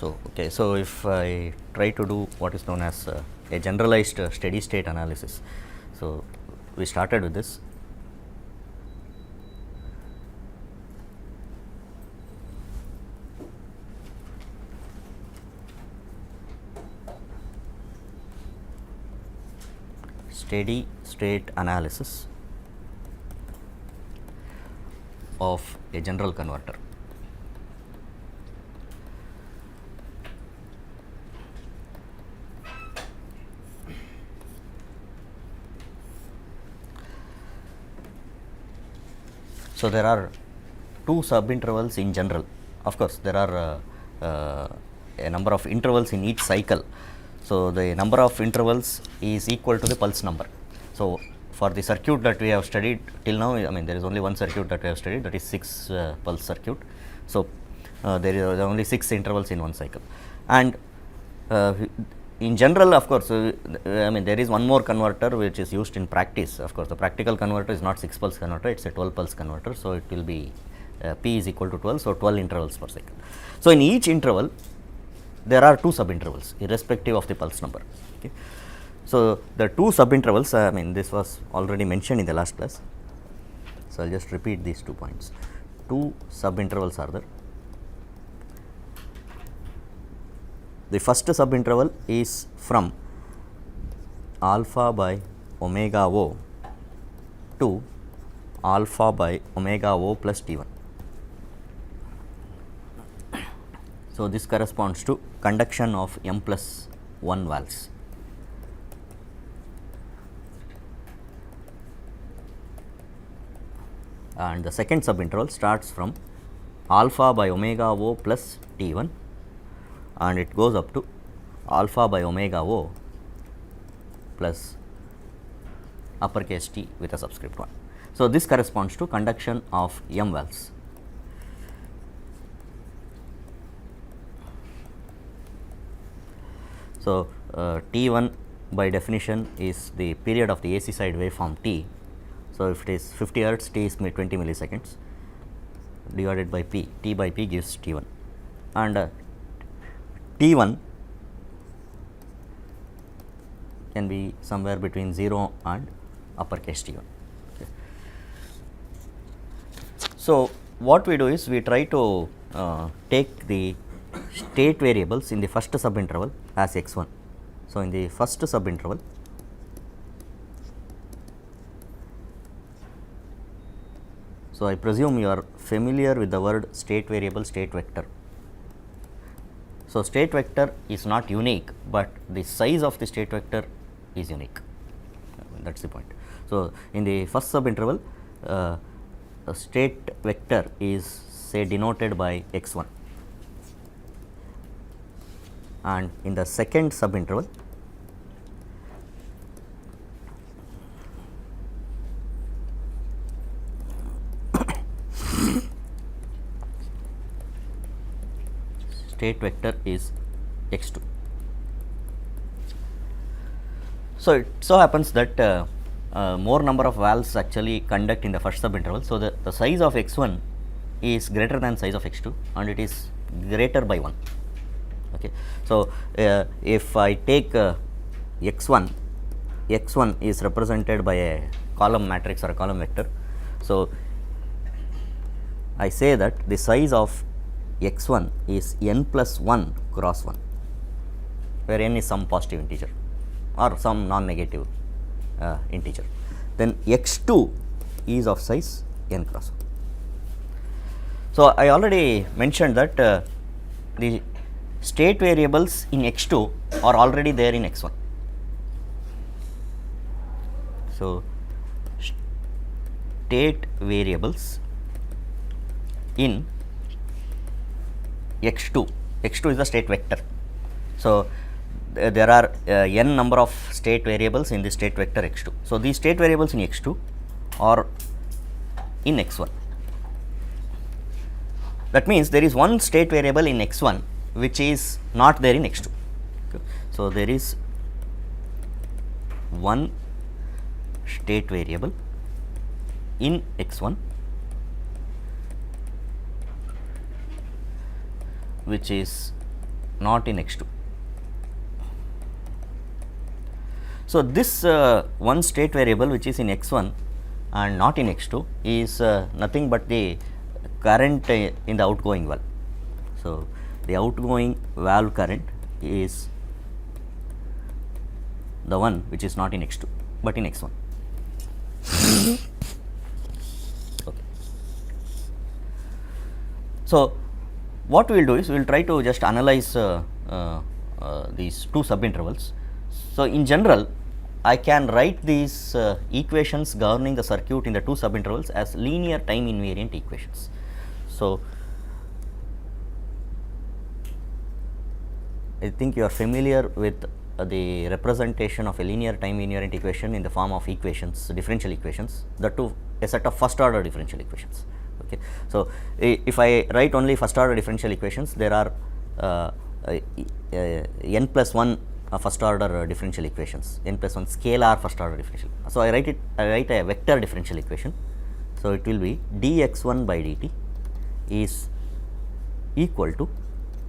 Okay, so if I try to do what is known as a generalized steady state analysis, so we started with this. Steady state analysis of a general converter. So, there are two subintervals in general. Of course, there are a number of intervals in each cycle. So, the number of intervals is equal to the pulse number. So, for the circuit that we have studied till now, I mean there is only one circuit that we have studied, that is 6 pulse circuit. So, there are only 6 intervals in one cycle, and in general, of course, I mean there is one more converter which is used in practice. Of course, the practical converter is not 6 pulse converter, it is a 12 pulse converter. So, it will be P is equal to 12, so 12 intervals per cycle. So, in each interval there are 2 subintervals irrespective of the pulse number. Okay. So, the 2 subintervals, I mean this was already mentioned in the last class. So, I will just repeat these 2 points. 2 subintervals are there. The first subinterval is from alpha by omega O to alpha by omega O plus T1. So, this corresponds to conduction of M plus 1 valves. And the second subinterval starts from alpha by omega O plus T1 and it goes up to alpha by omega O plus uppercase T with a subscript 1. So, this corresponds to conduction of M valves. So, T1 by definition is the period of the AC side waveform T. So, if it is 50 hertz, T is 20 milliseconds divided by P, T by P gives T1, and T1 can be somewhere between 0 and uppercase T1. Okay. So, what we do is we try to take the state variables in the first subinterval as x1. So, in the first subinterval, so I presume you are familiar with the word state variable, state vector. So, state vector is not unique, but the size of the state vector is unique, that is the point. So, in the first subinterval, a state vector is say denoted by x1, and in the second subinterval, state vector is x2. So, it so happens that more number of valves actually conduct in the first subinterval. So, the size of x1 is greater than size of x2 and it is greater by 1. Okay. So, if I take x1 is represented by a column matrix or a column vector. So, I say that the size of x1 is n plus 1 cross 1, where n is some positive integer or some non-negative integer. Then x2 is of size n cross 1. So, I already mentioned that the state variables in x2 are already there in x1. So, state variables in x2 is the state vector. So, there are n number of state variables in the state vector x2. So, these state variables in x2 are in x1. That means, there is one state variable in x1 which is not there in x2. Okay. So, there is one state variable in x1 which is not in x2. So, this one state variable which is in x1 and not in x2 is nothing but the current in the outgoing valve. So, the outgoing valve current is the one which is not in x2, but in x1. Okay. So, what we will do is we will try to just analyze these two subintervals. So, in general I can write these equations governing the circuit in the two subintervals as linear time invariant equations. So, I think you are familiar with the representation of a linear time invariant equation in the form of equations, differential equations, that too a set of first order differential equations. Okay. So, if I write only first order differential equations, there are n plus 1 first order differential equations, n plus 1 scalar first order differential. So, I write a vector differential equation. So, it will be dx1 by dt is equal to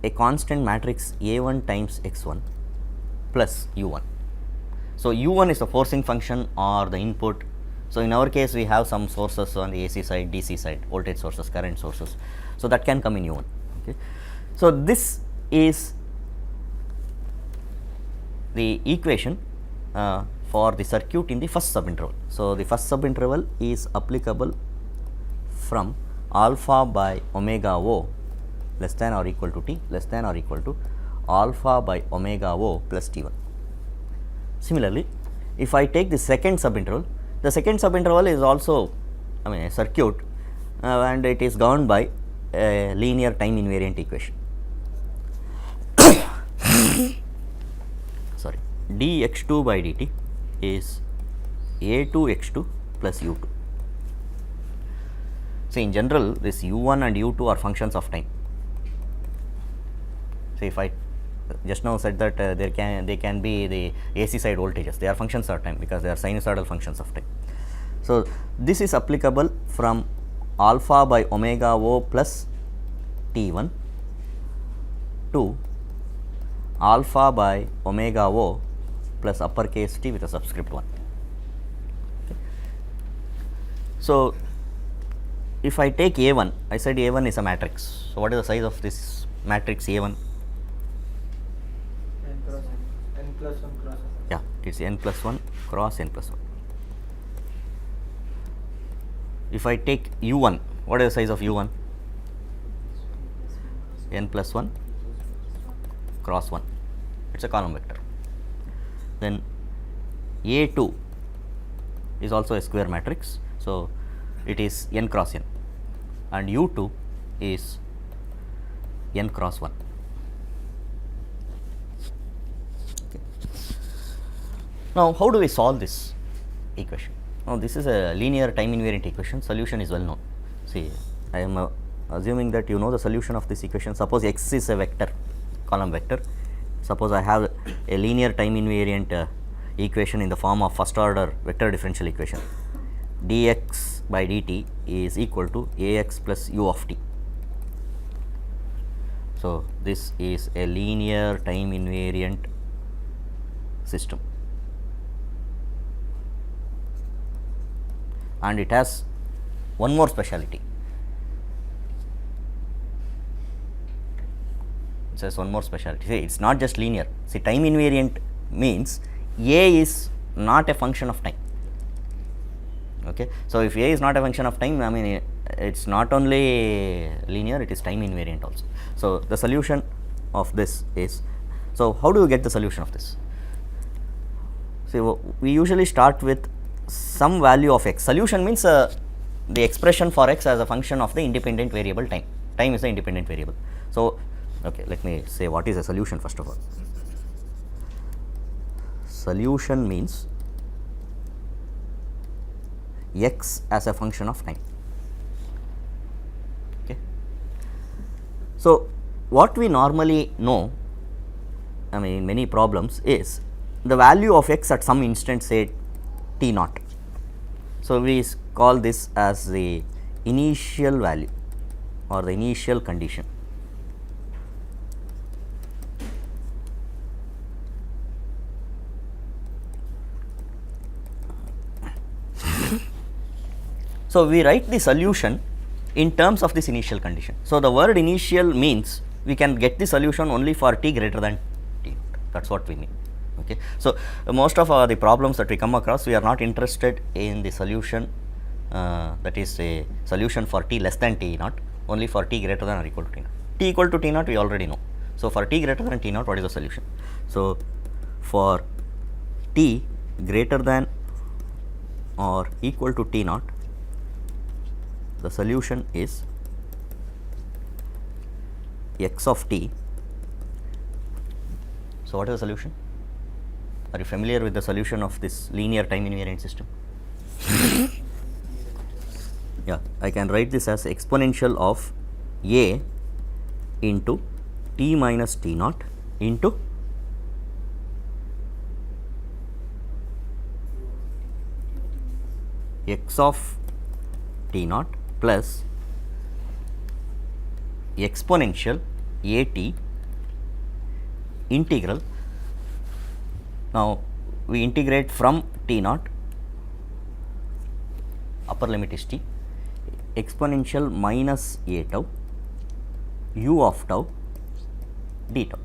a constant matrix A1 times x1 plus u1. So, u1 is the forcing function or the input. So, in our case we have some sources on the AC side, DC side, voltage sources, current sources. So, that can come in u1. Okay. So, this is the equation for the circuit in the first subinterval. So, the first subinterval is applicable from alpha by omega O less than or equal to t less than or equal to alpha by omega O plus t1. Similarly, if I take the second subinterval, the second subinterval is also a circuit and it is governed by a linear time invariant equation. Sorry, dx2 by dt is a2 x2 plus u2. So, in general this u1 and u2 are functions of time. So, if I just now said that they can be the AC side voltages, they are functions of time because they are sinusoidal functions of time. So, this is applicable from alpha by omega O plus t1 to alpha by omega O plus uppercase t with a subscript 1. Okay. So, if I take A1, I said A1 is a matrix. So, what is the size of this matrix A1? n plus 1 cross. Yeah, it is n plus 1 cross n plus 1. If I take u1, what is the size of u1? N plus 1 cross 1, it is a column vector. Then A2 is also a square matrix. So, it is n cross n and u2 is n cross 1. Okay. Now, how do we solve this equation? Now, this is a linear time invariant equation, solution is well known. See, I am assuming that you know the solution of this equation. Suppose x is a vector, column vector. Suppose I have a linear time invariant equation in the form of first order vector differential equation. Dx by dt is equal to ax plus u of t. So, this is a linear time invariant system and it has one more speciality. It says one more speciality. See, it is not just linear. See, time invariant means A is not a function of time. Okay. So, if A is not a function of time, it is not only linear, it is time invariant also. So, the solution of this is, so how do you get the solution of this? So, we usually start with some value of x. Solution means the expression for x as a function of the independent variable time. Time is the independent variable. So, okay, let me say what is a solution first of all. Solution means x as a function of time. Okay. So, what we normally know, in many problems is the value of x at some instant, say t naught. So, we call this as the initial value or the initial condition. So, we write the solution in terms of this initial condition. So, the word initial means we can get the solution only for t greater than t, that is what we mean. Okay. So, most of the problems that we come across, we are not interested in the solution that is a solution for t less than t naught, only for t greater than or equal to t naught. T equal to t naught we already know. So, for t greater than t naught, what is the solution? So, for t greater than or equal to t naught, the solution is x of t. So, what is the solution? Are you familiar with the solution of this linear time invariant system? Yeah, I can write this as exponential of a into t minus t naught into x of t naught plus exponential a t integral. Now, we integrate from t naught, upper limit is t, exponential minus a tau u of tau d tau.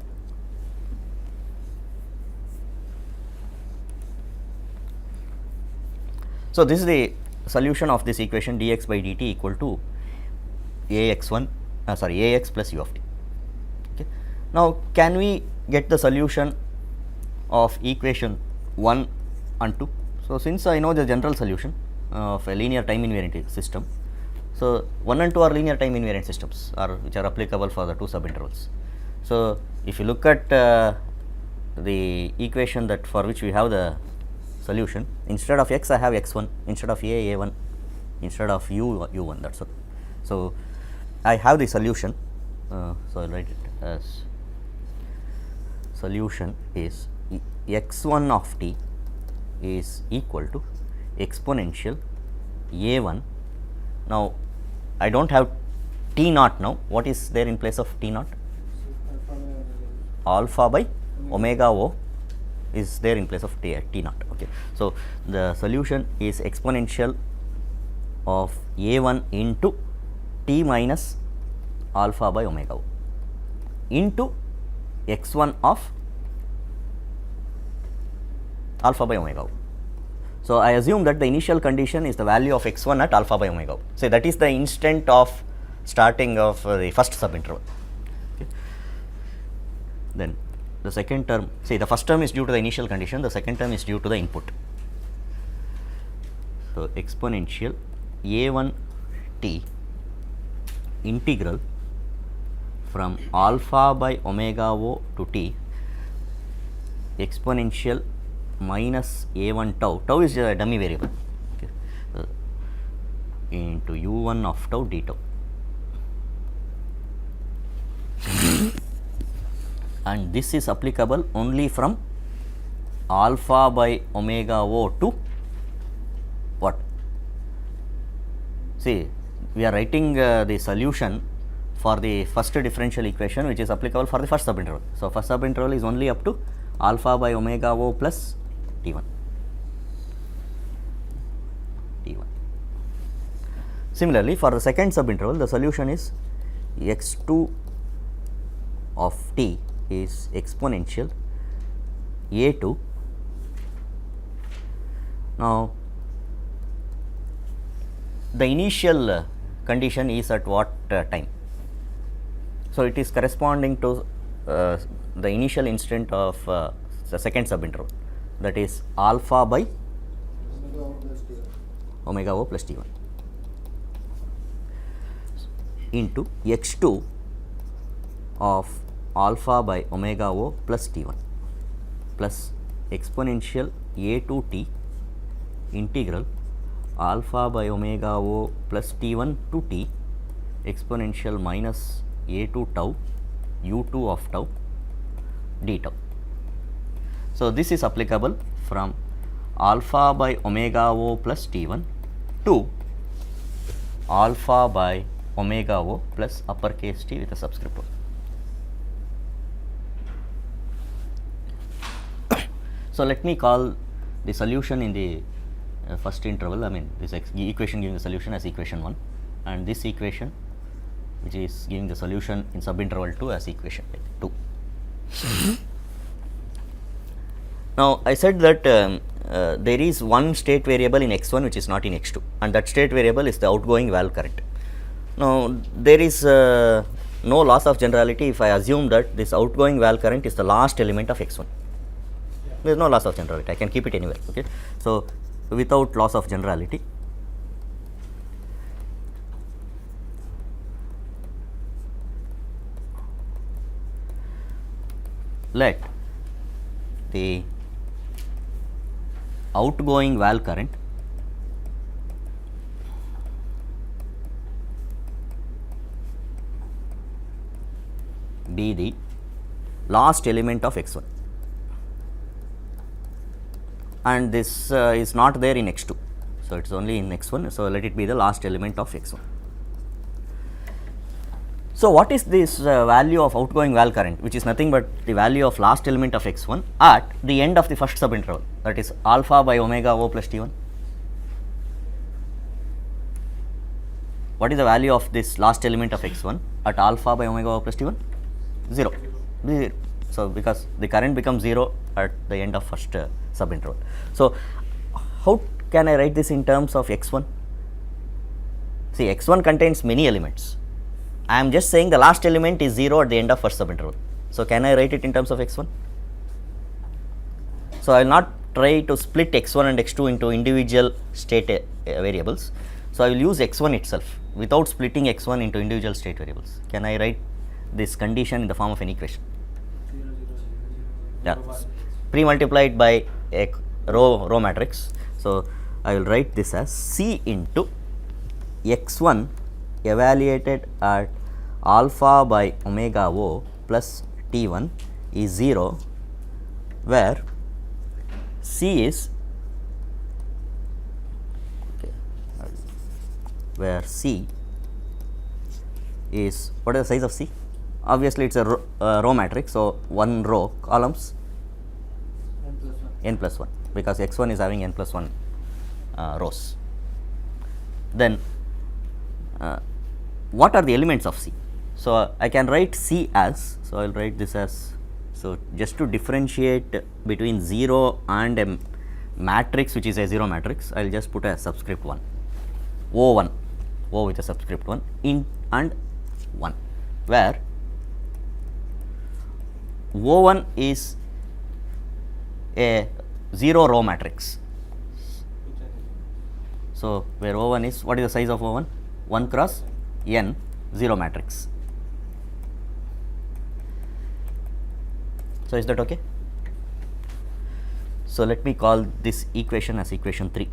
So, this is the solution of this equation dx by dt equal to ax plus u of t. Okay. Now, can we get the solution of equation 1 and 2? So, since I know the general solution of a linear time invariant system, so 1 and 2 are linear time invariant systems which are applicable for the two subintervals. So, if you look at the equation that for which we have the solution, instead of x I have x1, instead of a1, instead of u u1, that is all. So, I have the solution. So, I will write it as solution is x1 of t is equal to exponential a1. Now, I do not have t naught now. What is there in place of t naught? Alpha by omega o is there in place of t naught. Okay. So, the solution is exponential of a1 into t minus alpha by omega o into x1 of alpha by omega o. So, I assume that the initial condition is the value of x1 at alpha by omega o. So, that is the instant of starting of the first subinterval. Okay. Then the second term, say the first term is due to the initial condition, the second term is due to the input. So, exponential a1 t integral from alpha by omega o to t exponential minus a1 tau, tau is a dummy variable, okay, into u1 of tau d tau. And this is applicable only from alpha by omega o to what? See, we are writing the solution for the first differential equation which is applicable for the first subinterval. So, first subinterval is only up to alpha by omega o plus t1. Similarly, for the second subinterval, the solution is x2 of t is exponential a2. Now, the initial condition is at what time? So, it is corresponding to the initial instant of the second subinterval, that is alpha by omega o plus t1 into x2 of alpha by omega o plus t1 plus exponential a2 t integral alpha by omega o plus t1 to t exponential minus a2 tau u2 of tau d tau. So, this is applicable from alpha by omega o plus t1 to alpha by omega o plus uppercase t with a subscript 1. So, let me call the solution in the first interval, I mean this equation giving the solution as equation 1, and this equation which is giving the solution in subinterval 2 as equation 2. Now, I said that there is one state variable in x1 which is not in x2, and that state variable is the outgoing valve current. Now, there is no loss of generality if I assume that this outgoing valve current is the last element of x1. There is no loss of generality, I can keep it anywhere. Okay. So, without loss of generality, let the outgoing valve current be the last element of x1, and this is not there in x2. So, it is only in x1. So, let it be the last element of x1. So, what is this value of outgoing valve current, which is nothing but the value of last element of x1 at the end of the first subinterval, that is alpha by omega O plus T1. What is the value of this last element of x1 at alpha by omega O plus T1? 0. So, because the current becomes 0 at the end of first subinterval. So, how can I write this in terms of x1? See, x1 contains many elements. I am just saying the last element is 0 at the end of first subinterval. So, can I write it in terms of x1? So, I will not try to split x1 and x2 into individual state variables. So, I will use x1 itself without splitting x1 into individual state variables. Can I write this condition in the form of an equation? Yeah, pre-multiplied by a row matrix. So, I will write this as C into x1 evaluated at alpha by omega O plus T1 is 0, where C is where C is, what is the size of C? Obviously, it is a row matrix. So, one row columns n plus 1, because x1 is having n plus 1 rows. Then what are the elements of C? So, I can write C as, so I will write this as, so just to differentiate between 0 and a matrix which is a 0 matrix, I will just put a subscript 1, O1, O with a subscript 1 in and 1, where O1 is a 0 row matrix. So, where O1 is, what is the size of O1? 1 cross n 0 matrix. So, is that okay? So, let me call this equation as equation 3.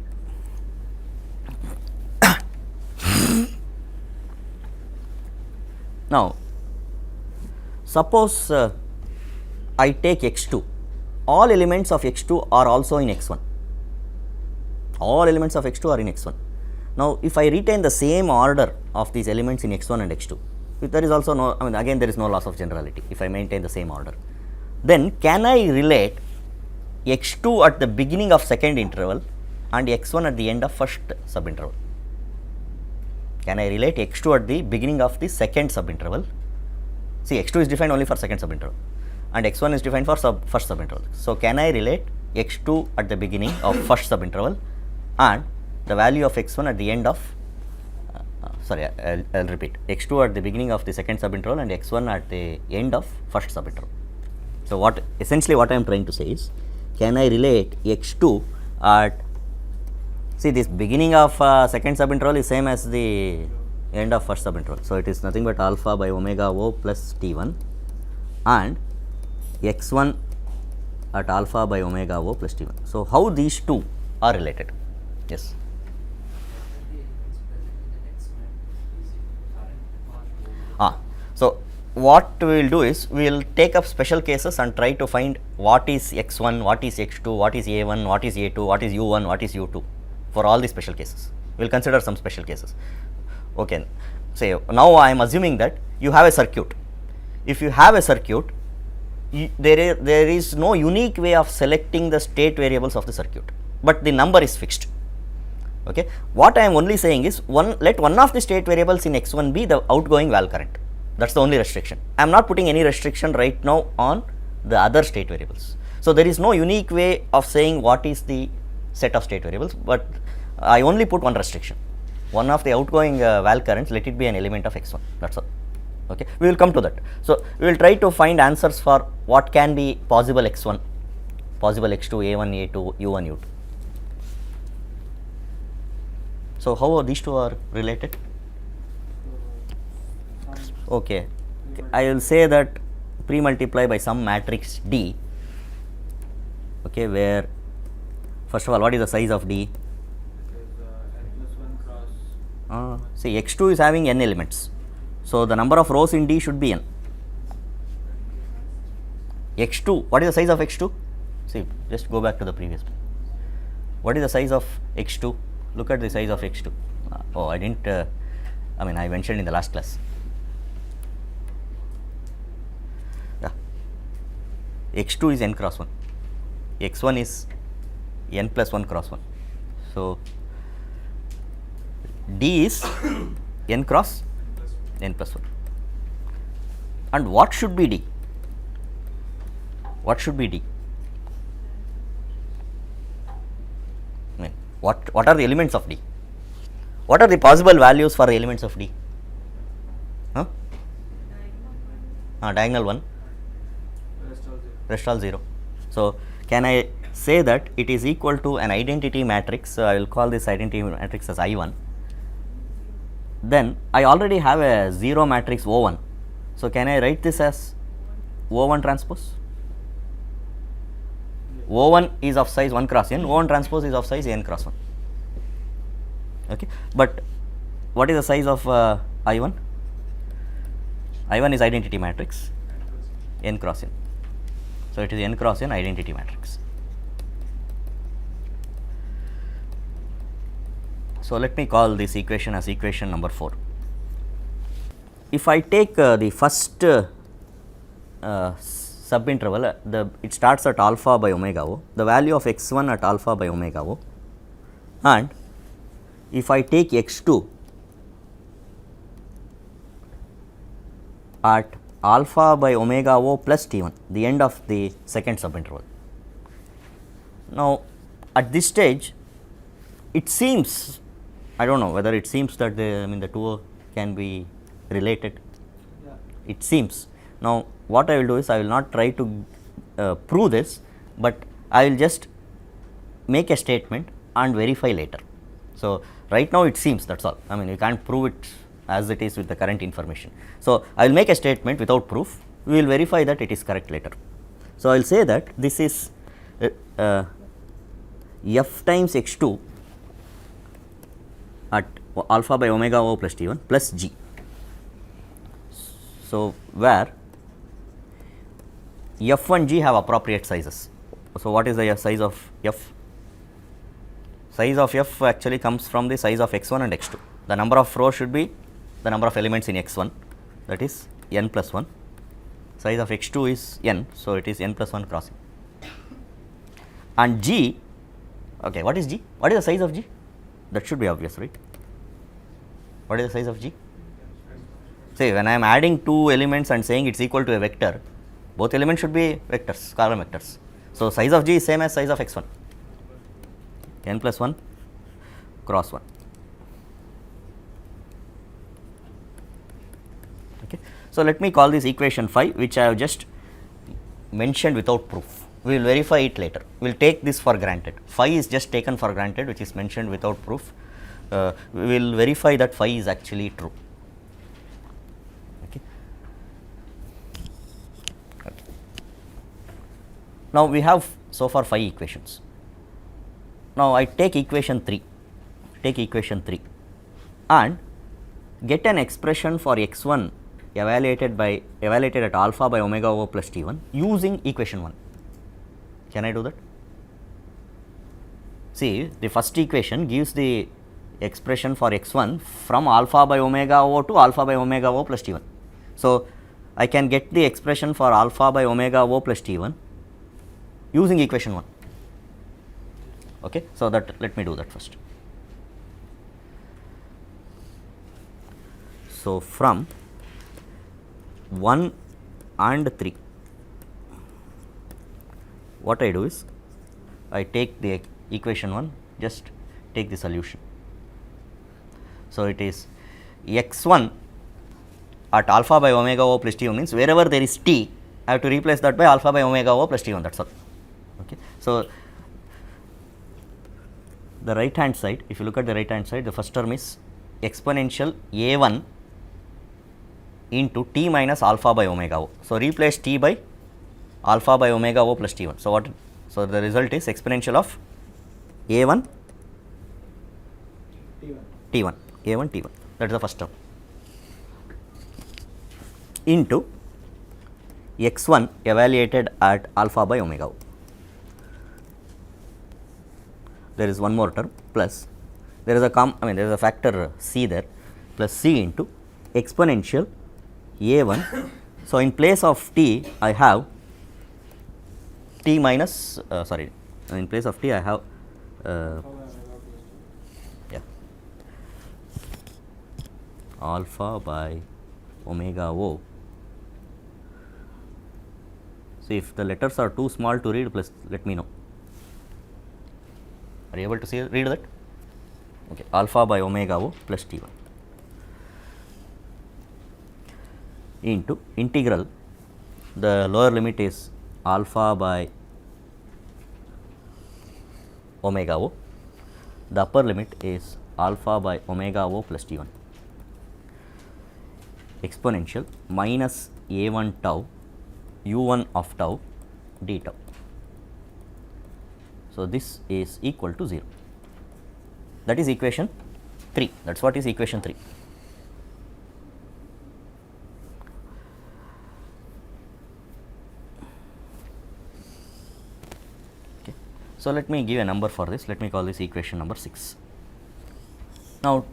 Now, suppose I take x2, all elements of x2 are also in x1, all elements of x2 are in x1. Now, if I retain the same order of these elements in x1 and x2, if there is also no, I mean again there is no loss of generality if I maintain the same order, then can I relate x2 at the beginning of second interval and x1 at the end of first subinterval? Can I relate x2 at the beginning of the second subinterval? See, x2 is defined only for second subinterval and x1 is defined for first subinterval. So, can I relate x2 at the beginning of first subinterval and the value of x1 at the end of I will repeat, x2 at the beginning of the second subinterval and x1 at the end of first subinterval. So, what essentially what I am trying to say is, can I relate x2 at, see this beginning of second subinterval is same as the end of first subinterval. So, it is nothing but alpha by omega O plus T1 and x1 at alpha by omega O plus T1. So, how these two are related? Yes. So, what we will do is, we will take up special cases and try to find what is x1, what is x2, what is a1, what is a2, what is u1, what is u2 for all the special cases. We will consider some special cases. Okay. Say now I am assuming that you have a circuit. If you have a circuit, there is no unique way of selecting the state variables of the circuit, but the number is fixed. Okay. What I am only saying is let one of the state variables in x1 be the outgoing val current. That is the only restriction. I am not putting any restriction right now on the other state variables. So, there is no unique way of saying what is the set of state variables, but I only put one restriction. One of the outgoing val currents, let it be an element of x1, that is all. Okay. We will come to that. So, we will try to find answers for what can be possible x1, possible x2, a1, a2, u1, u2. So, how these two are related? Okay. I will say that pre-multiply by some matrix D, okay, where first of all what is the size of D? See, x2 is having n elements. So, the number of rows in D should be n. x2, what is the size of x2? See, just go back to the previous one. What is the size of x2? Look at the size of x2. Oh, I didn't, I mean, I mentioned in the last class. Yeah. x2 is n cross 1. x1 is n plus 1 cross 1. So, D is n cross n plus 1. And what should be D? What should be D? I mean, what are the elements of D? What are the possible values for the elements of D? Huh? Diagonal 1, rest all 0. So, can I say that it is equal to an identity matrix? So, I will call this identity matrix as I1. Then I already have a 0 matrix O1. So, can I write this as O1 transpose? O1 is of size 1 cross n, O1 transpose is of size n cross 1. Okay. But what is the size of I1? I1 is identity matrix n cross n. So, it is n cross n identity matrix. So, let me call this equation as equation number 4. If I take the first subinterval, it starts at alpha by omega O, the value of x1 at alpha by omega O, and if I take x2 at alpha by omega O plus t1, the end of the second subinterval. Now, at this stage, it seems, I do not know whether it seems that the two can be related. Yeah. It seems. Now, what I will do is I will not try to prove this, but I will just make a statement and verify later. So, right now it seems, that is all. I mean, you can't prove it as it is with the current information. So, I will make a statement without proof, we will verify that it is correct later. So, I will say that this is f times x2 at alpha by omega O plus t1 plus g. So, where f and g have appropriate sizes. So, what is the size of f? Size of f actually comes from the size of x1 and x2. The number of rows should be the number of elements in x1, that is n plus 1. Size of x2 is n, so it is n plus 1 crossing. And g, okay, what is g? What is the size of g? That should be obvious, right? What is the size of g? Say, when I am adding two elements and saying it is equal to a vector, both elements should be vectors, column vectors. So, size of g is same as size of x1, n plus 1 cross 1. Okay. So, let me call this equation 5, which I have just mentioned without proof. We will verify it later. We will take this for granted. Phi is just taken for granted, which is mentioned without proof. We will verify that phi is actually true. Okay. Okay. Now, we have so far 5 equations. Now, I take equation 3, and get an expression for x1 evaluated at alpha by omega O plus t1 using equation 1. Can I do that? See, the first equation gives the expression for x1 from alpha by omega O to alpha by omega O plus t1. So, I can get the expression for alpha by omega O plus t1 using equation 1. Okay. So, that let me do that first. So, from 1 and 3, what I do is I take the equation 1, just take the solution. So, it is x1 at alpha by omega o plus t1 means wherever there is t, I have to replace that by alpha by omega o plus t1, that is all. Okay. So, the right hand side, if you look at the right hand side, the first term is exponential a1 into t minus alpha by omega o. So, replace t by alpha by omega o plus t1. So, what? So, the result is exponential of a1 t1, a1 t1, that is the first term, into x1 evaluated at alpha by omega o. There is one more term plus there is a there is a factor c there, plus c into exponential a1. So, in place of t I have t minus in place of t I have alpha by omega o. So, if the letters are too small to read, please let me know. Are you able to read that? Okay, alpha by omega o plus t1 into integral, the lower limit is alpha by omega o, the upper limit is alpha by omega o plus t1, exponential minus a1 tau u1 of tau d tau. So, this is equal to 0, that is equation 3, that is what is equation 3. Okay. So, let me give a number for this, let me call this equation number 6. Now,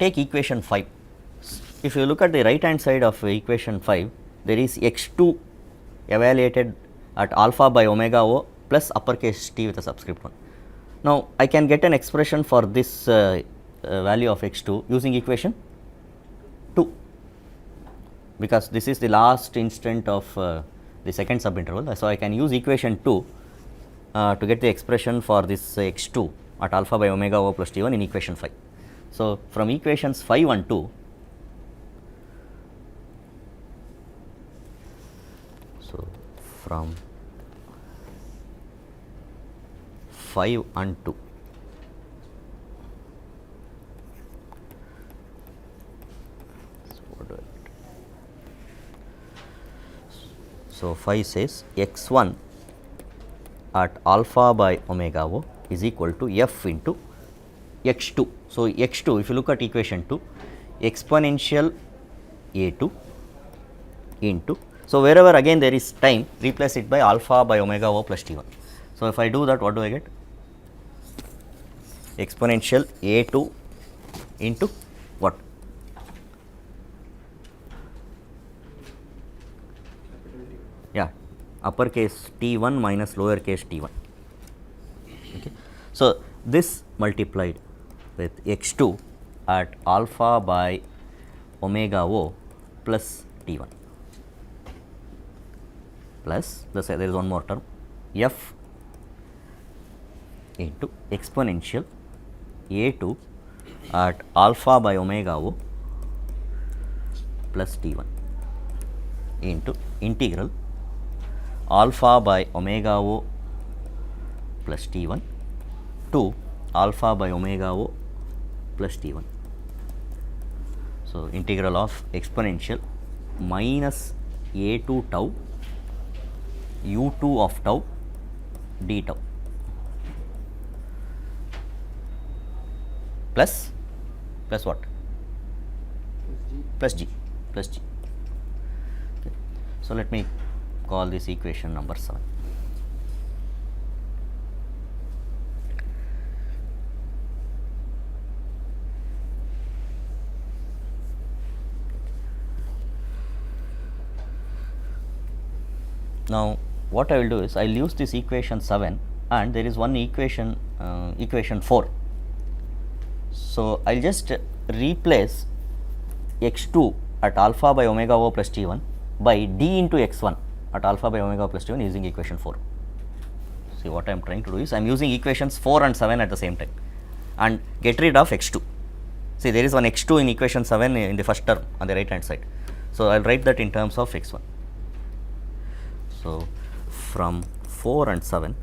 take equation 5. If you look at the right hand side of equation 5, there is x2 evaluated at alpha by omega o plus uppercase t with a subscript 1. Now, I can get an expression for this value of x2 using equation 2, because this is the last instant of the second subinterval. So, I can use equation 2 to get the expression for this x2 at alpha by omega o plus t1 in equation 5. So, from equations 5 and 2, so from 5 and 2, so 5 says x1 at alpha by omega o is equal to f into x2. So, x2, if you look at equation 2, exponential a2 into, so wherever again there is time, replace it by alpha by omega o plus t1. So, if I do that, what do I get? Exponential a2 into what? Yeah, uppercase t1 minus lowercase t1. Okay. So, this multiplied with x2 at alpha by omega o plus t1 plus, let's say there is one more term, f into exponential a2 at alpha by omega o plus t1 into integral alpha by omega o plus t1 to alpha by omega o plus t1. So, integral of exponential minus a2 tau u2 of tau d tau plus what? Plus g. Okay. So, let me call this equation number 7. Now, what I will do is I will use this equation 7 and there is one equation, equation 4. So, I will just replace x2 at alpha by omega o plus t1 by d into x1 at alpha by omega o plus t1 using equation 4. See, what I am trying to do is I am using equations 4 and 7 at the same time and get rid of x2. See, there is one x2 in equation 7 in the first term on the right hand side. So, I will write that in terms of x1. So, from 4 and 7,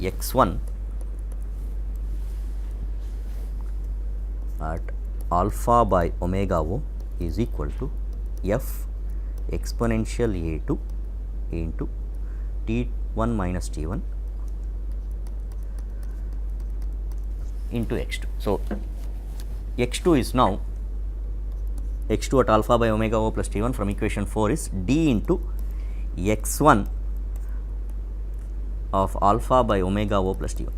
x1 at alpha by omega o is equal to f exponential a2 into t1 minus t1 into x2. So, x2 is now x2 at alpha by omega o plus t1 from equation 4 is d into x1 of alpha by omega o plus t1.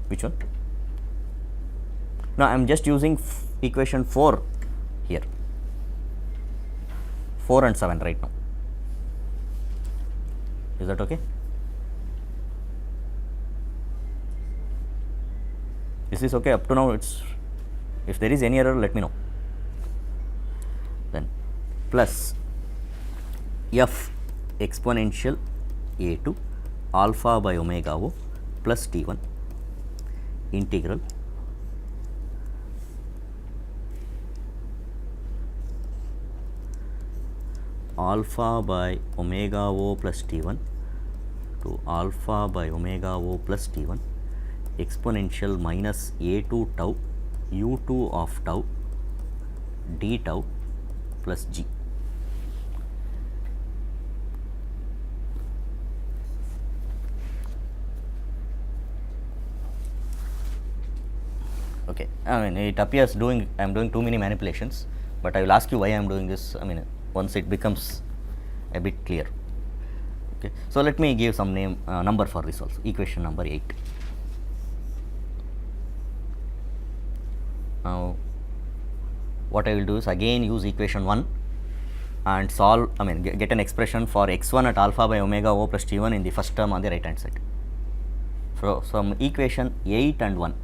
Which one? No, I am just using equation 4 here, 4 and 7 right now. Is that okay? This is okay up to now. It's, if there is any error, let me know. Then plus f exponential a2 alpha by omega o plus t1 integral alpha by omega o plus t1 to alpha by omega o plus t1 exponential minus a2 tau u2 of tau d tau plus g. Okay, I mean, it appears I am doing too many manipulations, but I will ask you why I am doing this. I mean, once it becomes a bit clear. Okay, so let me give some number for this also. Equation number 8. Now, what I will do is again use equation 1 and solve, I mean, get an expression for x1 at alpha by omega o plus t1 in the first term on the right hand side. From equation 8 and 1.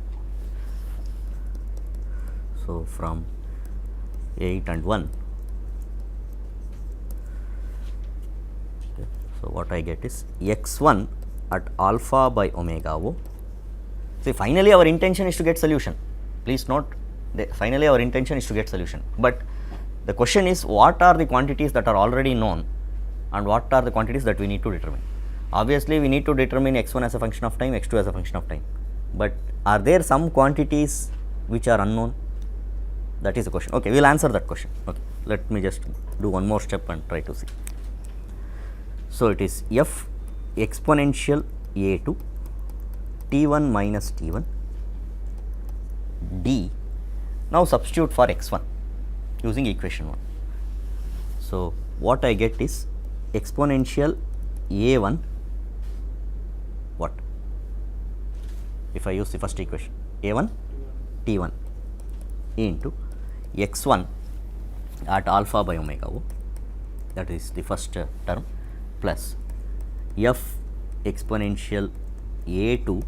So, from 8 and 1, okay, so what I get is x1 at alpha by omega o. See, finally our intention is to get solution. Please note, finally our intention is to get solution, but the question is what are the quantities that are already known and what are the quantities that we need to determine. Obviously, we need to determine x1 as a function of time, x2 as a function of time, but are there some quantities which are unknown? That is the question. Okay, we will answer that question. Okay, let me just do one more step and try to see. So, it is f exponential a2 t1 minus t1 d. Now, substitute for x1 using equation 1. So, what I get is exponential a1 what? If I use the first equation, a1 t1 into x1 at alpha by omega o, that is the first term, plus f exponential a2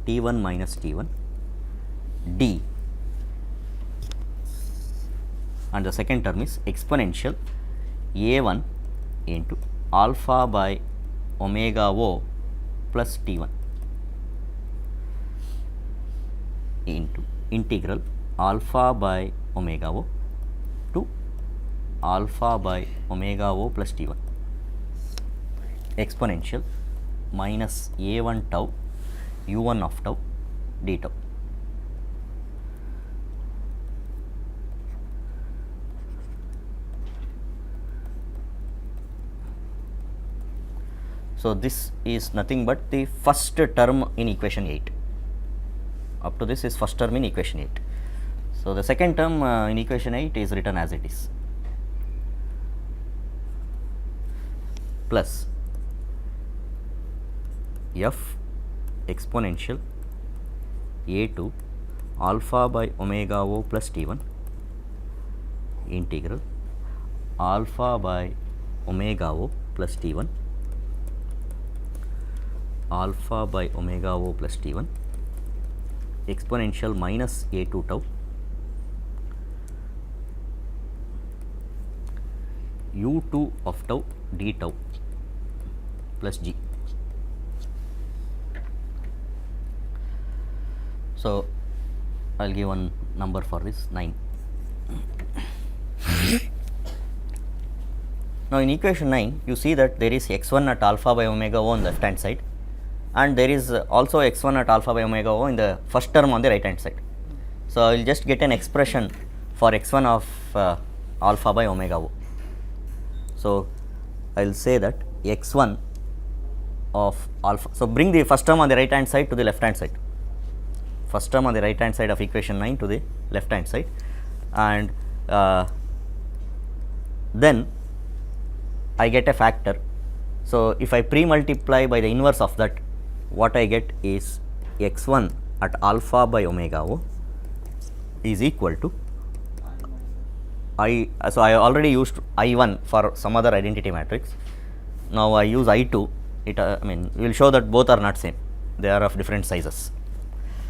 t1 minus t1 d, and the second term is exponential a1 into alpha by omega o plus t1 into integral alpha by omega o to alpha by omega o plus t1 exponential minus a1 tau u1 of tau d tau. So, this is nothing but the first term in equation 8. Up to this is first term in equation 8. So, the second term in equation 8 is written as it is, plus f exponential a2 alpha by omega o plus t1 integral alpha by omega O plus T1 alpha by omega O plus T1 exponential minus A2 tau U2 of tau d tau plus G. So, I will give one number for this 9. Now, in equation 9 you see that there is x1 at alpha by omega O on the left hand side and there is also x1 at alpha by omega O in the first term on the right hand side. So, I will just get an expression for x1 of alpha by omega O. So, I will say that x1 of alpha. So, bring the first term on the right hand side to the left hand side, first term on the right hand side of equation 9 to the left hand side, and then I get a factor. So, if I pre-multiply by the inverse of that, what I get is x1 at alpha by omega O is equal to I. So, I already used I1 for some other identity matrix. Now, I use I2. It I mean we will show that both are not same, they are of different sizes.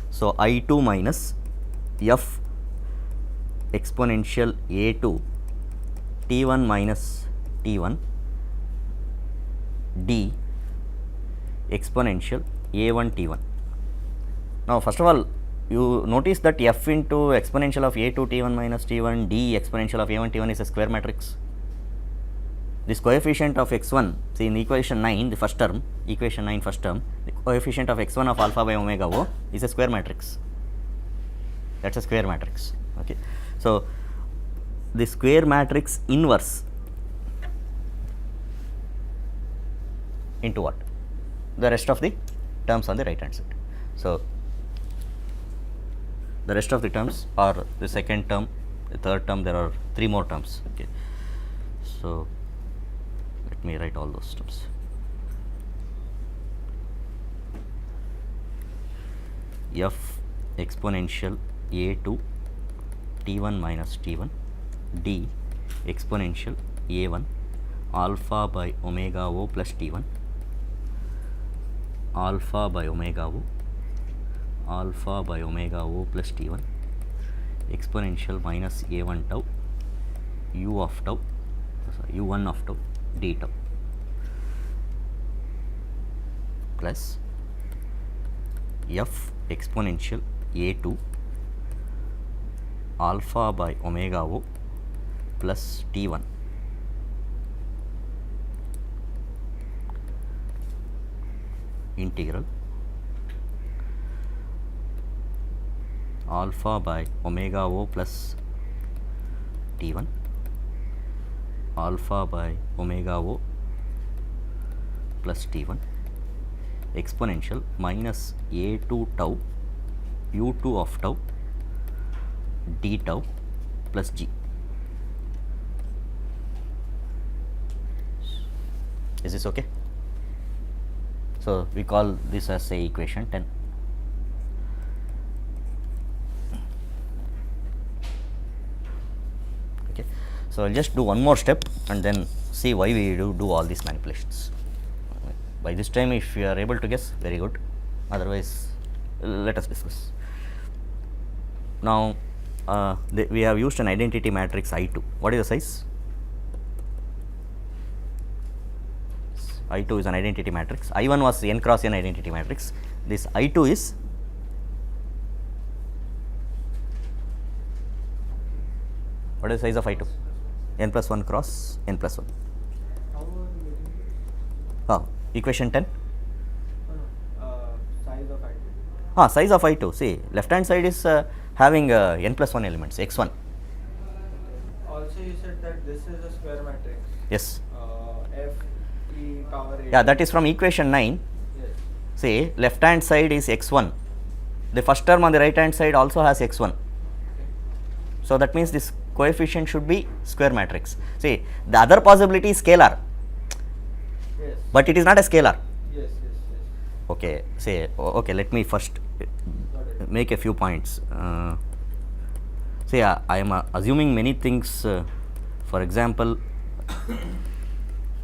So, I2 minus f exponential A2 T1 minus T1 d exponential A1 T1. Now, first of all, you notice that f into exponential of A2 T1 minus T1 d exponential of A1 T1 is a square matrix. This coefficient of x1, see in equation 9, the first term, equation 9 first term, the coefficient of x1 of alpha by omega O is a square matrix. That is a square matrix. Okay. So, the square matrix inverse into what? The rest of the terms on the right hand side. So, the rest of the terms are the second term, the third term, there are 3 more terms. Okay. So, let me write all those terms. F exponential A2 T1 minus T1 d exponential A1 alpha by omega O plus T1 alpha by omega O alpha by omega O plus T1 exponential minus A1 tau u of tau u1 of tau d tau plus f exponential A2 alpha by omega O plus T1 integral alpha by omega O plus T1 alpha by omega O plus T1 exponential minus A2 tau u2 of tau d tau plus G. Is this okay? So, we call this as say equation 10. Okay. So, I will just do one more step and then see why we do all these manipulations. By this time, if you are able to guess, very good, otherwise let us discuss. Now, we have used an identity matrix I2. What is the size? I2 is an identity matrix. I1 was n cross n identity matrix. This I2 is what is the size of I2? N plus 1 cross n plus 1. Equation 10. Size of I2. Size of I2. See, left hand side is having n plus 1 elements x1. Also, you said that this is a square matrix. Yes. F e power 8. Yeah, that is from equation 9. Yes. See, left hand side is x1. The first term on the right hand side also has x1. Okay. So, that means this coefficient should be square matrix. See, the other possibility is scalar, Yes. but it is not a scalar. Yes. Okay, say, okay, let me first Got it. make a few points. I am assuming many things. For example,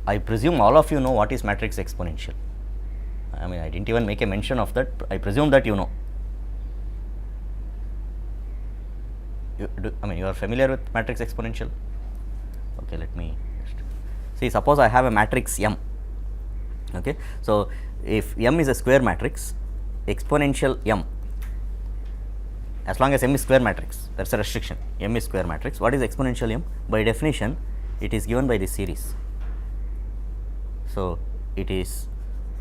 I presume all of you know what is matrix exponential. I mean, I didn't even make a mention of that. I presume that you know. I mean, you are familiar with matrix exponential. Okay, let me see. Suppose I have a matrix M. Okay, so if M is a square matrix, exponential M, as long as M is square matrix, that is a restriction. M is square matrix. What is exponential M? By definition, it is given by this series. So it is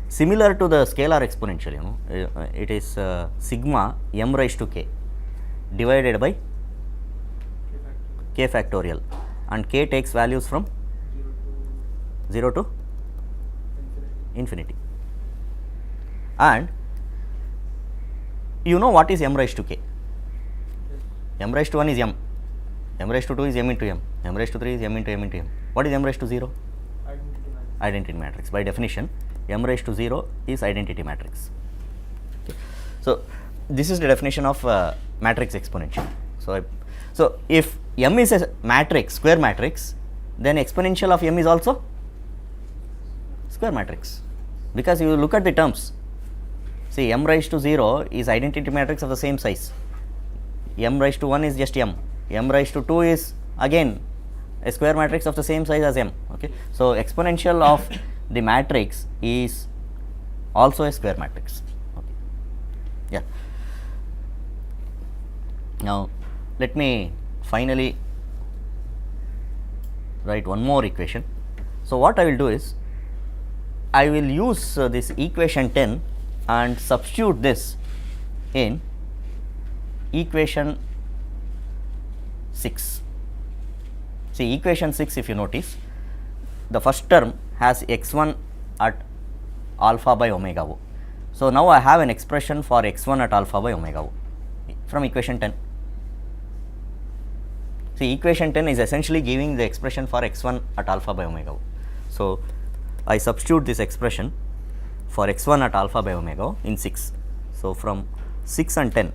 similar to the scalar exponential. It is sigma m raised to k divided by k factorial, and k takes values from 0 to infinity. And you know what is m raised to k? M raised to 1 is m, m raised to 2 is m into m, m raised to 3 is m into m into m. What is m raised to 0? Identity matrix. By definition, m raised to 0 is identity matrix. Okay. So this is the definition of matrix exponential. So if m is a matrix, square matrix, then exponential of m is also square matrix, because you look at the terms. See, m raised to 0 is identity matrix of the same size, m raised to 1 is just m, m raised to 2 is again a square matrix of the same size as m. Okay. So exponential of the matrix is also a square matrix. Okay. Yeah. Now let me finally write one more equation. So what I will do is, I will use this equation 10 and substitute this in equation 6. See, equation 6, if you notice, the first term has x1 at alpha by omega o. So now I have an expression for x1 at alpha by omega o from equation 10. See, equation 10 is essentially giving the expression for x1 at alpha by omega o. So I substitute this expression for x1 at alpha by omega o in 6. So from 6 and 10.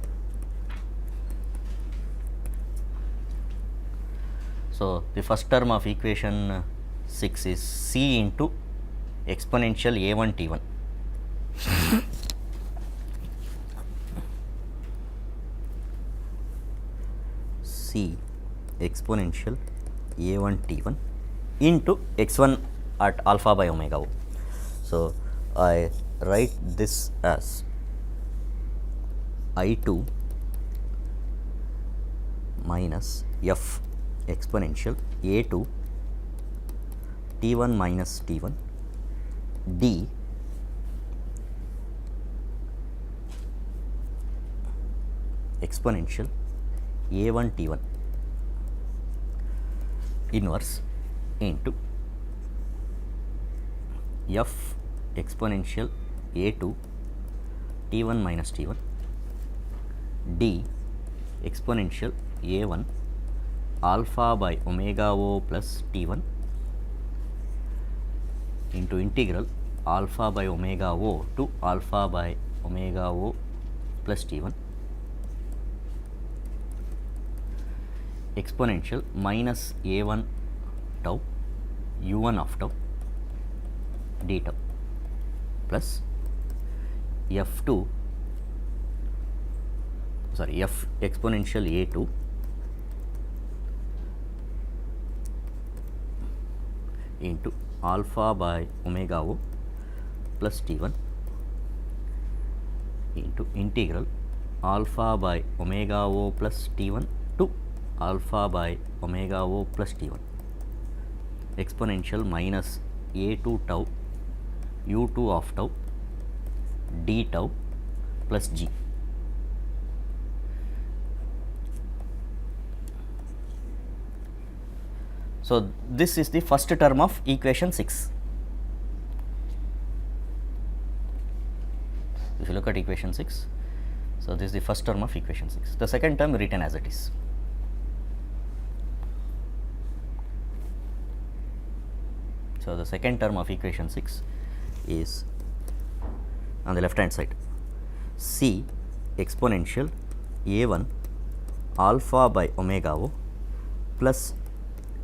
So the first term of equation 6 is c into exponential a1 t1. C exponential a1 t1 into x1 at alpha by omega o. So I write this as I2 minus f exponential a2 t1 minus t1 d exponential a1 t1 inverse into f exponential a2 t1 minus t1 d exponential a1 alpha by omega o plus t1 into integral alpha by omega o to alpha by omega o plus t1 exponential minus a1 tau u1 of tau d tau plus f2 f exponential a2 into alpha by omega o plus t1 into integral alpha by omega o plus t1 to alpha by omega o plus t1 exponential minus a2 tau u2 of tau d tau plus g. So this is the first term of equation 6. If you look at equation 6, so this is the first term of equation 6. The second term written as it is. So the second term of equation 6 is on the left hand side, c exponential a1 alpha by omega o plus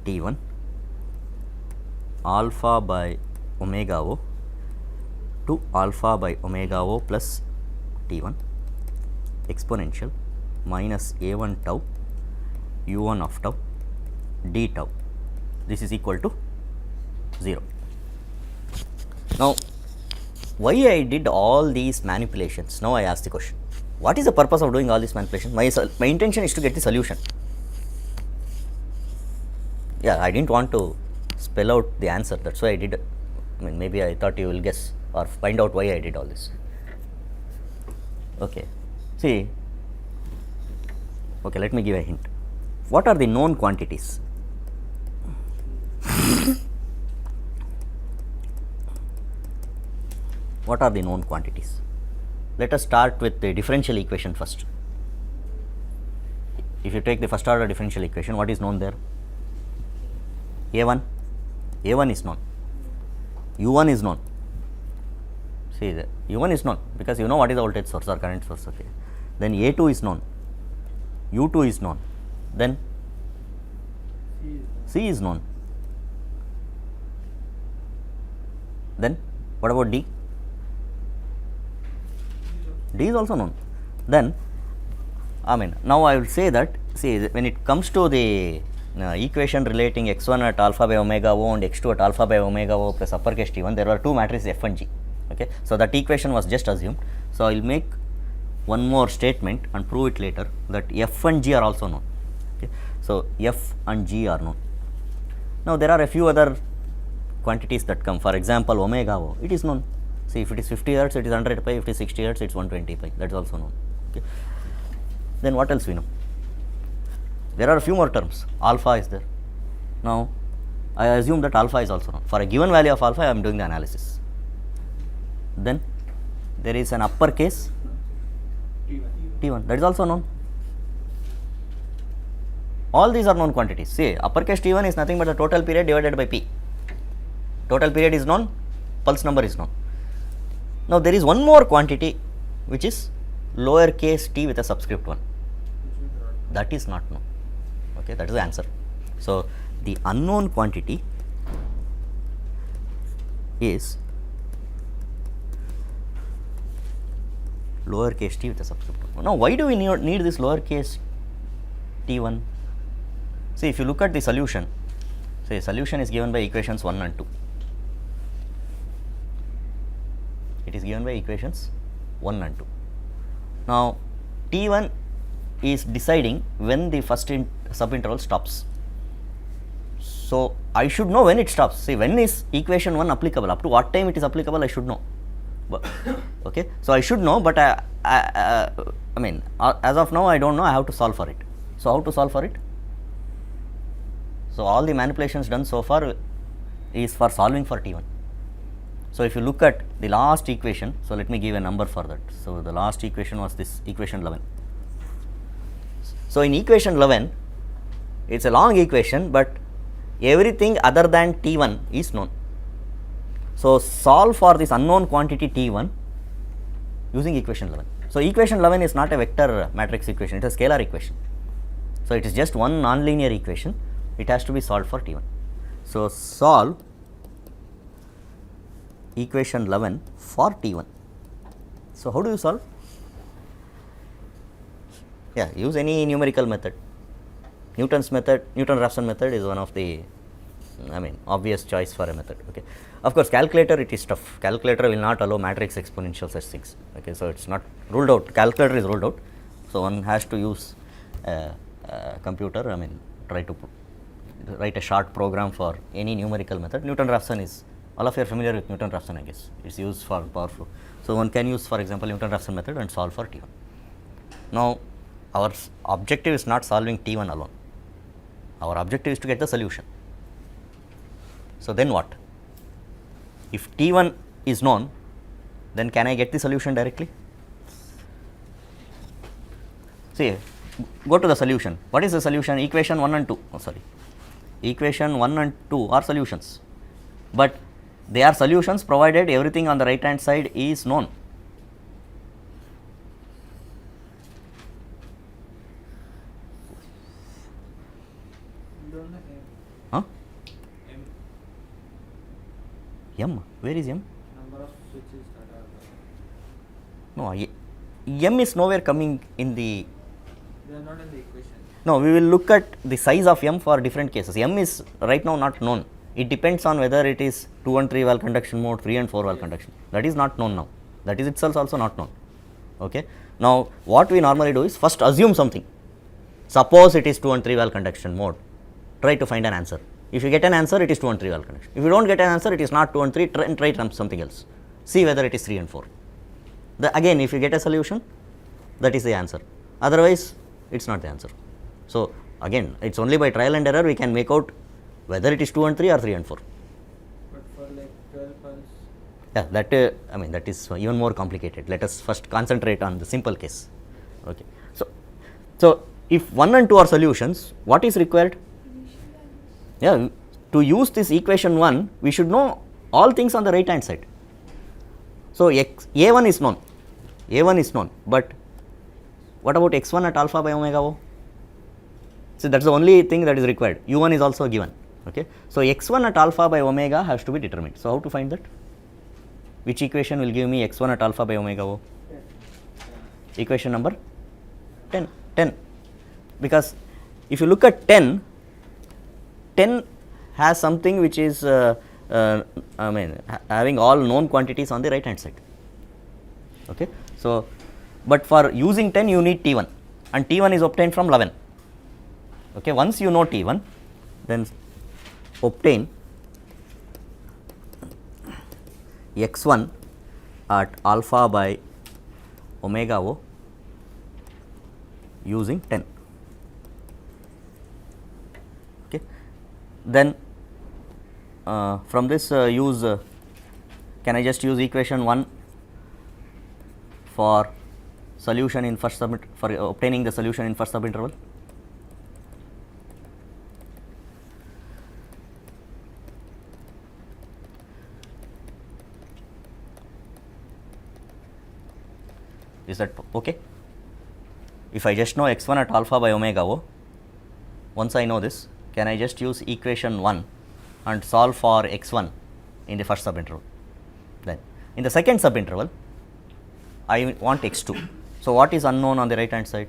t1 alpha by omega O to alpha by omega O plus T1 exponential minus A1 tau U1 of tau d tau. This is equal to 0. Now, why I did all these manipulations? Now I ask the question, what is the purpose of doing all these manipulations? My intention is to get the solution. Yeah, I didn't want to spell out the answer, that's why I did. I mean, maybe I thought you will guess or find out why I did all this. Okay, see, okay, let me give a hint. What are the known quantities? What are the known quantities? Let us start with the differential equation first. If you take the first order differential equation, what is known there? A1, A1 is known, U1 is known. See, the U1 is known because you know what is the voltage source or current source. Okay. Then A2 is known, U2 is known, then C is known. Then what about D? D is also known. Then, I mean, now I will say that, see, when it comes to the equation relating x1 at alpha by omega O and x2 at alpha by omega O plus uppercase T1, there were two matrices F and G. Okay. So, that equation was just assumed. So, I will make one more statement and prove it later that F and G are also known. Okay. So, F and G are known. Now, there are a few other quantities that come. For example, omega O, it is known. See, if it is 50 hertz, it is 100 pi, if it is 60 hertz, it is 120 pi, that is also known. Okay. Then what else we know? There are a few more terms. Alpha is there. Now, I assume that alpha is also known. For a given value of alpha, I am doing the analysis. Then there is an uppercase T1, that is also known. All these are known quantities. See, uppercase T1 is nothing but the total period divided by P. Total period is known, pulse number is known. Now, there is one more quantity which is lowercase t with a subscript 1. That is not known. Okay, that is the answer. So, the unknown quantity is lowercase t with a subscript 1. Now, why do we need this lowercase t1? See, if you look at the solution, say solution is given by equations 1 and 2. It is given by equations 1 and 2. Now, T1 is deciding when the first subinterval stops. So, I should know when it stops. See, when is equation 1 applicable? Up to what time it is applicable, I should know. But, okay. So, I should know, but I mean, as of now, I don't know. I have to solve for it. So, how to solve for it? So, all the manipulations done so far is for solving for T1. So, if you look at the last equation, so let me give a number for that. So, the last equation was this equation 11. So, in equation 11, it is a long equation, but everything other than T1 is known. So, solve for this unknown quantity T1 using equation 11. So, equation 11 is not a vector matrix equation, it is a scalar equation. So, it is just one nonlinear equation, it has to be solved for T1. So, solve equation 11 for T1. So, how do you solve? Yeah, use any numerical method. Newton's method, Newton-Raphson method is one of the, I mean, obvious choice for a method. Okay. Of course, calculator it is tough. Calculator will not allow matrix exponential such things. Okay, so it's not ruled out. Calculator is ruled out. So one has to use a computer. I mean, try to write a short program for any numerical method. Newton-Raphson is, all of you are familiar with Newton-Raphson, I guess. It's used for power flow. So one can use, for example, Newton-Raphson method and solve for T1. Now, our objective is not solving T1 alone. Our objective is to get the solution. So then what? If T1 is known, then can I get the solution directly? See, go to the solution. What is the solution? Equation 1 and 2. Oh, sorry. Equation 1 and 2 are solutions, but they are solutions provided everything on the right hand side is known. M, where is M? Number of switches that are No, M is nowhere coming in the, they are not in the equation. no, we will look at the size of M for different cases. M is right now not known. It depends on whether it is 2 and 3 valve conduction mode, 3 and 4 valve conduction. That is not known now. That is itself also not known. Okay. Now, what we normally do is first assume something. Suppose it is 2 and 3 valve conduction mode. Try to find an answer. If you get an answer, it is 2 and 3 valve conduction. If you don't get an answer, it is not 2 and 3. Try something else. See whether it is 3 and 4. Again, if you get a solution, that is the answer. Otherwise, it is not the answer. So, again, it is only by trial and error we can make out whether it is 2 and 3 or 3 and 4. But for like 12 pulse, Yeah, that I mean that is even more complicated. Let us first concentrate on the simple case. Okay. So if 1 and 2 are solutions, what is required? Yeah, to use this equation 1, we should know all things on the right hand side. So A1 is known, A1 is known, but what about x1 at alpha by omega O? So that is the only thing that is required. U1 is also given. Okay. So x1 at alpha by omega has to be determined. So how to find that? Which equation will give me x1 at alpha by omega O? Equation number 10. Because if you look at 10 has something which is having all known quantities on the right hand side. Okay. So, but for using 10 you need T1 and T1 is obtained from 11. Okay. Once you know T1, then obtain x1 at alpha by omega O using 10. Okay. Then from this can I just use equation 1 for solution in first sub for obtaining the solution in first subinterval? Is that okay? If I just know x1 at alpha by omega O, once I know this, can I just use equation 1 and solve for x1 in the first subinterval? Then in the second subinterval, I want x2. So what is unknown on the right hand side?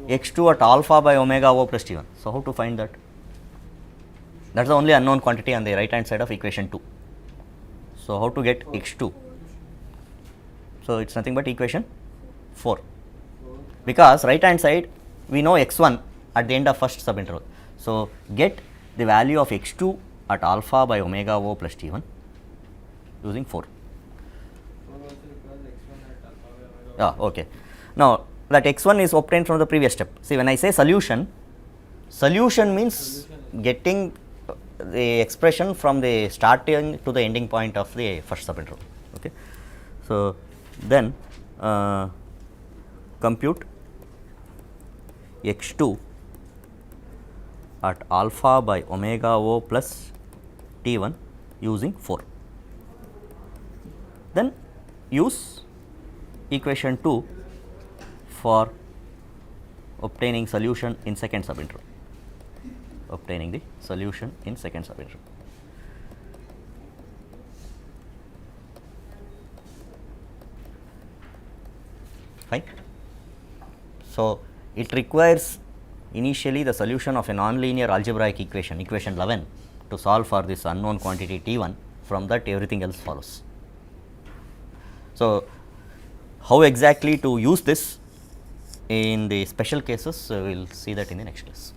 x2 at alpha by omega O plus T1. So how to find that? That is the only unknown quantity on the right hand side of equation 2. So how to get x2? So it is nothing but equation 4, because right hand side we know x1 at the end of first subinterval. So get the value of x2 at alpha by omega O plus T1 using 4. also requires x1 at alpha by omega. Okay. Now that x1 is obtained from the previous step. See, when I say solution means getting the expression from the starting to the ending point of the first subinterval. Okay. So then compute x2 at alpha by omega O plus T1 using 4. Then use equation 2 for obtaining solution in second subinterval. Obtaining the solution in second subinterval. Fine. So it requires initially the solution of a nonlinear algebraic equation, equation 11, to solve for this unknown quantity T1. From that everything else follows. So how exactly to use this in the special cases, we will see that in the next class.